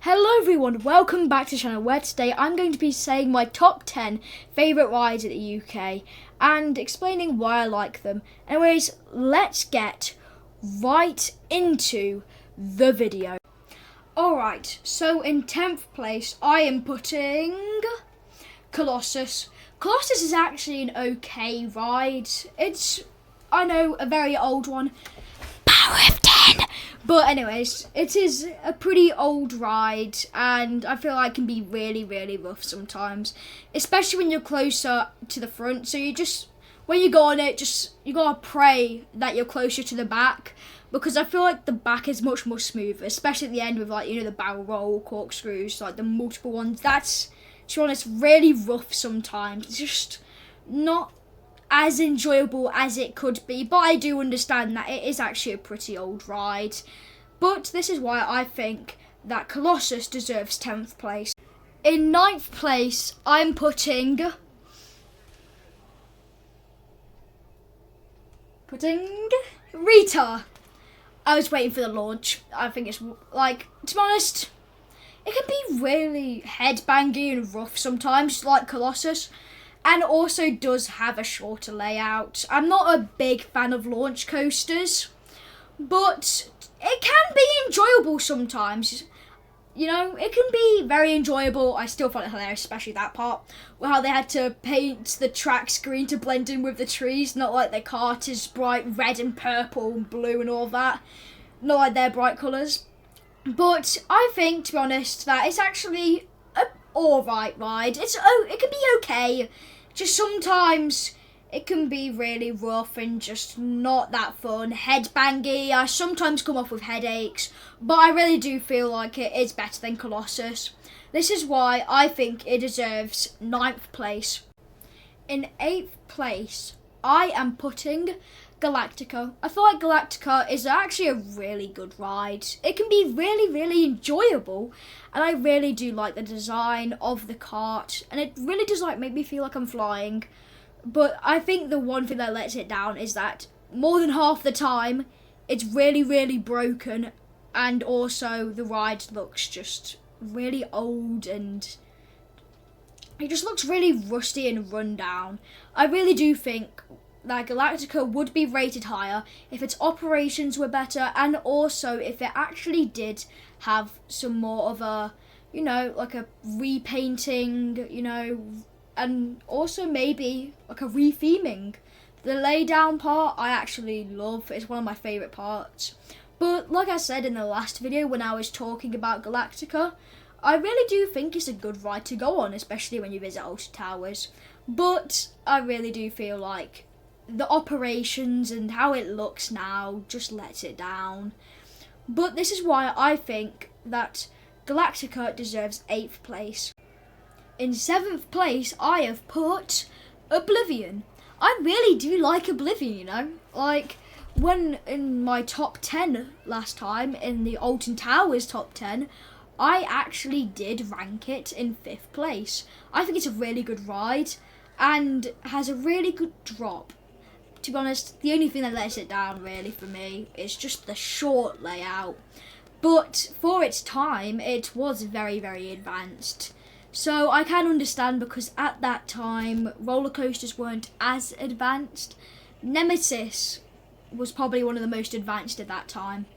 Hello everyone, welcome back to the channel where today I'm going to be saying my top 10 favourite rides in the UK and explaining why I like them. Anyways, let's get right into the video. Alright, so in 10th place I am putting Colossus. Colossus is actually an okay ride. It's, I know, a very old one. Power of 10! But anyways, it is a pretty old ride and I feel like it can be really, really rough sometimes. Especially when you're closer to the front. So when you go on it, you gotta pray that you're closer to the back. Because I feel like the back is much more smoother. Especially at the end with the barrel roll, corkscrews, the multiple ones. That's, to be honest, really rough sometimes. It's just not as enjoyable as it could be, but I do understand that it is actually a pretty old ride. But this is why I think that Colossus deserves 10th place. In 9th place, I'm putting Rita. I was waiting for the launch. I think it's, to be honest, it can be really headbangy and rough sometimes, like Colossus. And also does have a shorter layout. I'm not a big fan of launch coasters, but it can be enjoyable sometimes. It can be very enjoyable. I still find it hilarious, especially that part, where how they had to paint the track screen to blend in with the trees, not like their cart is bright red and purple and blue and all that, not like their bright colours. But I think, to be honest, that it's actually an alright ride. It can be okay. Just sometimes it can be really rough and just not that fun. Headbangy. I sometimes come off with headaches, but I really do feel like it is better than Colossus. This is why I think it deserves 9th place. In 8th place, I am putting Galactica. I feel like Galactica is actually a really good ride. It can be really, really enjoyable, and I really do like the design of the cart, and it really does make me feel like I'm flying. But I think the one thing that lets it down is that more than half the time it's really, really broken, and also the ride looks just really old and it just looks really rusty and run down. I really do think that Galactica would be rated higher if its operations were better, and also if it actually did have some more of a, a repainting, and also maybe like a retheming. The laydown part I actually love. It's one of my favourite parts. But like I said in the last video when I was talking about Galactica, I really do think it's a good ride to go on, especially when you visit Alton Towers. But I really do feel like the operations and how it looks now just lets it down. But this is why I think that Galactica deserves 8th place. In 7th place, I have put Oblivion. I really do like Oblivion, when in my top 10 last time, in the Alton Towers top 10, I actually did rank it in 5th place. I think it's a really good ride and has a really good drop. To be honest, the only thing that lets it down really for me is just the short layout. But for its time, it was very, very advanced. So I can understand, because at that time, roller coasters weren't as advanced. Nemesis was probably one of the most advanced at that time.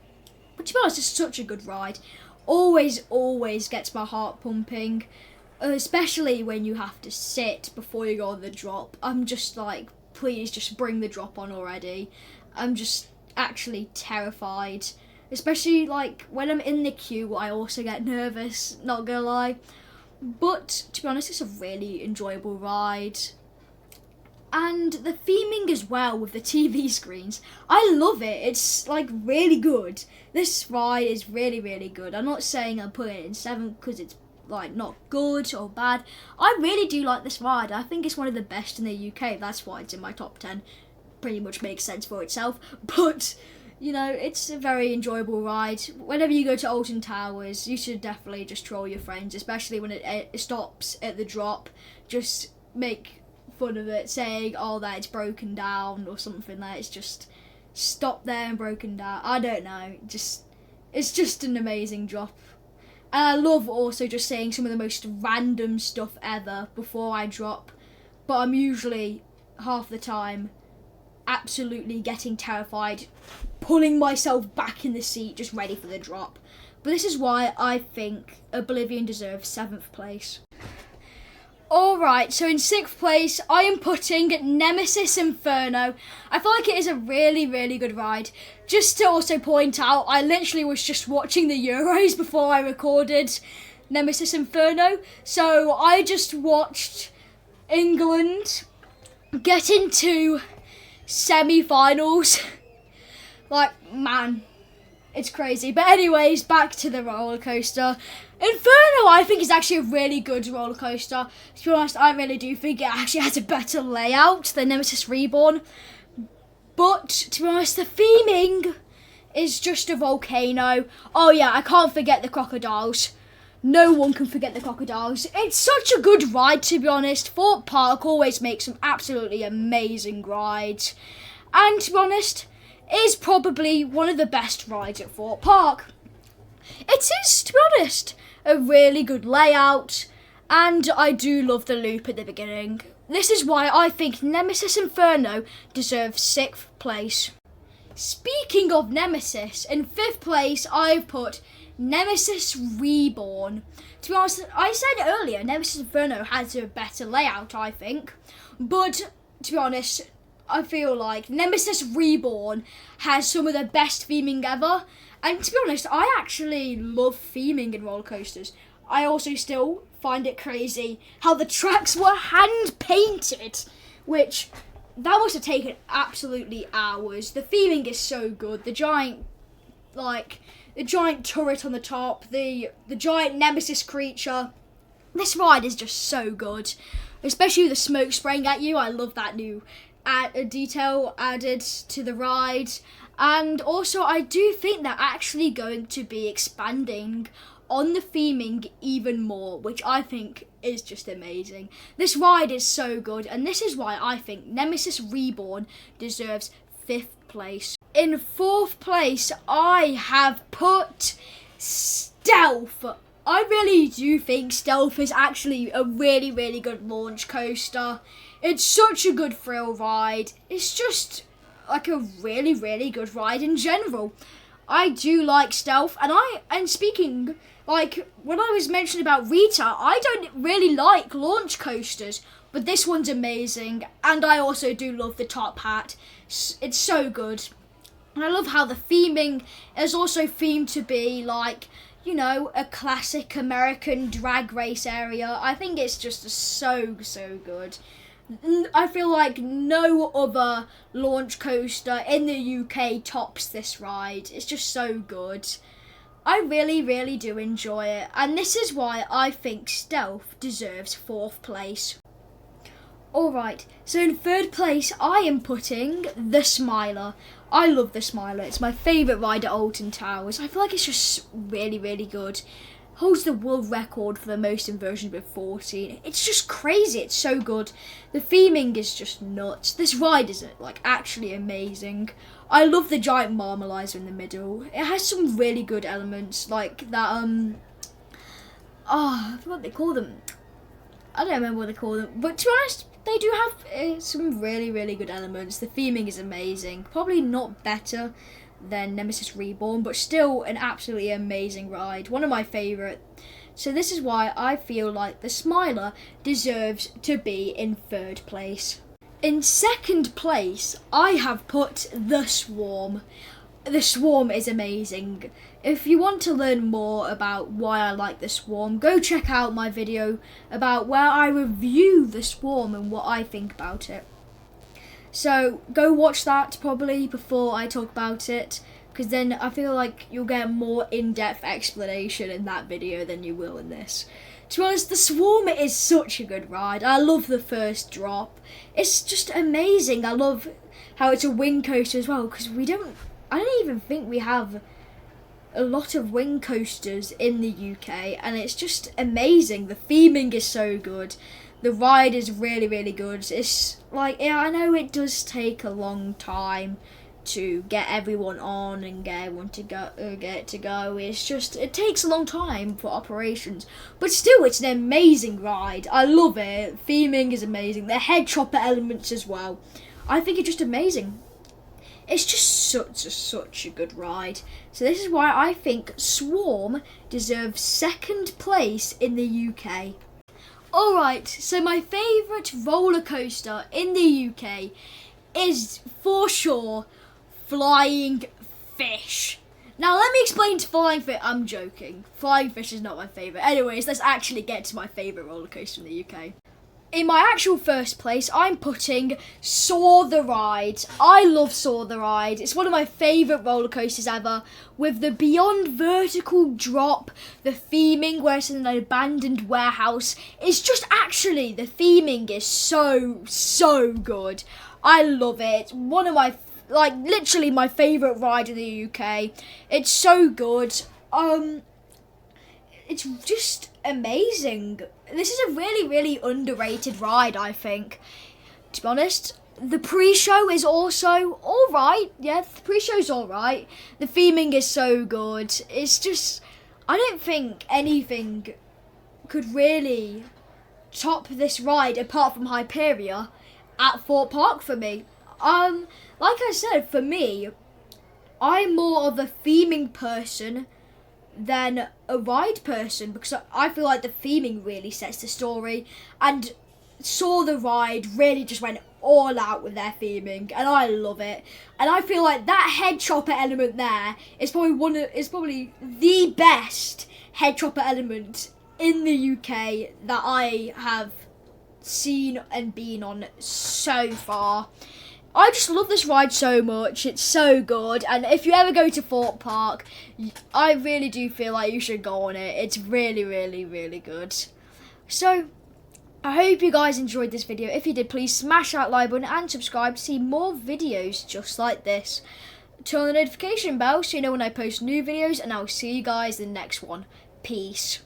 But to be honest, it's such a good ride. Always, always gets my heart pumping. Especially when you have to sit before you go on the drop. I'm just like, please just bring the drop on already. I'm just actually terrified. Especially when I'm in the queue, I also get nervous, not gonna lie. But to be honest, it's a really enjoyable ride. And the theming as well with the TV screens, I love it. It's really good. This ride is really, really good. I'm not saying I'm putting it in 7th because it's not good or bad. I really do like this ride. I think it's one of the best in the UK. That's why it's in my top 10. Pretty much makes sense for itself. But it's a very enjoyable ride. Whenever you go to Alton Towers, you should definitely just troll your friends, especially when it stops at the drop. Just make fun of it, saying, that it's broken down or something, that it's just stopped there and broken down. I don't know. It's just an amazing drop. And I love also just saying some of the most random stuff ever before I drop. But I'm usually, half the time, absolutely getting terrified, pulling myself back in the seat, just ready for the drop. But this is why I think Oblivion deserves 7th place. Alright, so in 6th place, I am putting Nemesis Inferno. I feel like it is a really, really good ride. Just to also point out, I literally was just watching the Euros before I recorded Nemesis Inferno. So I just watched England get into semi-finals. Like, man, it's crazy. But anyways, back to the roller coaster. Inferno, I think, is actually a really good roller coaster. To be honest, I really do think it actually has a better layout than Nemesis Reborn. But, to be honest, the theming is just a volcano. Oh yeah, I can't forget the crocodiles. No one can forget the crocodiles. It's such a good ride, to be honest. Fort Park always makes some absolutely amazing rides. And, to be honest, it is probably one of the best rides at Fort Park. It is, to be honest, a really good layout, and I do love the loop at the beginning. This is why I think Nemesis Inferno deserves 6th place. Speaking of Nemesis, in 5th place I've put Nemesis Reborn. To be honest, I said earlier Nemesis Inferno has a better layout, I think, but to be honest, I feel like Nemesis Reborn has some of the best theming ever. And to be honest, I actually love theming in roller coasters. I also still find it crazy how the tracks were hand painted, which that must have taken absolutely hours. The theming is so good. The giant turret on the top, the giant Nemesis creature. This ride is just so good, especially with the smoke spraying at you. I love that new detail added to the ride. And also, I do think they're actually going to be expanding on the theming even more, which I think is just amazing. This ride is so good, and this is why I think Nemesis Reborn deserves 5th place. In 4th place, I have put Stealth. I really do think Stealth is actually a really, really good launch coaster. It's such a good thrill ride. It's just like a really, really good ride in general. I do like Stealth, and speaking, like, when I was mentioning about Rita, I don't really like launch coasters, but this one's amazing, and I also do love the top hat. It's so good. And I love how the theming is also themed to be like, you know, a classic American drag race area. I think it's just so, so good. I feel like no other launch coaster in the UK tops this ride. It's just so good. I really, really do enjoy it. And this is why I think Stealth deserves 4th place. Alright, so in 3rd place I am putting the Smiler. I love the Smiler. It's my favourite ride at Alton Towers. I feel like it's just really, really good. Holds the world record for the most inversions with 14. It's just crazy. It's so good. The theming is just nuts. This ride is like actually amazing. I love the giant marmalizer in the middle. It has some really good elements like that. I forgot what they call them. I don't remember what they call them. But to be honest, they do have some really, really good elements. The theming is amazing. Probably not better than Nemesis Reborn, but still an absolutely amazing ride. One of my favourite. So this is why I feel like the Smiler deserves to be in 3rd place. In 2nd place, I have put the Swarm. The Swarm is amazing. If you want to learn more about why I like the Swarm, go check out my video about where I review the Swarm and what I think about it. So go watch that probably before I talk about it, because then I feel like you'll get a more in-depth explanation in that video than you will in this. To be honest, the Swarm is such a good ride. I love the first drop. It's just amazing. I love how it's a wing coaster as well, because I don't even think we have a lot of wing coasters in the UK, and it's just amazing. The theming is so good. The ride is really, really good. It's like, yeah, I know it does take a long time to get everyone on and get everyone to go, get it to go. It's just, it takes a long time for operations, but still, it's an amazing ride. I love it. Theming is amazing. The head chopper elements as well. I think it's just amazing. It's just such a good ride. So this is why I think Swarm deserves second place in the UK. Alright, so my favourite roller coaster in the UK is for sure Flying Fish. Now let me explain to Flying Fish. I'm joking. Flying Fish is not my favourite. Anyways, let's actually get to my favourite roller coaster in the UK. In my actual first place, I'm putting Soar the Ride. I love Soar the Ride. It's one of my favourite roller coasters ever. With the beyond vertical drop, the theming where it's in an abandoned warehouse. It's just actually, the theming is so good. I love it. One of my, like, literally my favourite ride in the UK. It's so good. It's just amazing. This is a really underrated ride, I think. To be honest, the pre-show is also alright. Yeah, the pre-show's alright. The theming is so good. It's just, I don't think anything could really top this ride apart from Hyperia at Fort Park for me. Like I said, for me, I'm more of a theming person than a ride person, because I feel like the theming really sets the story, and Soar the Ride really just went all out with their theming, and I love it. And I feel like that head chopper element there is probably the best head chopper element in the UK that I have seen and been on so far. I just love this ride so much. It's so good. And if you ever go to Fort Park, I really do feel like you should go on it. It's really good. So, I hope you guys enjoyed this video. If you did, please smash that like button and subscribe to see more videos just like this. Turn on the notification bell so you know when I post new videos, and I'll see you guys in the next one. Peace.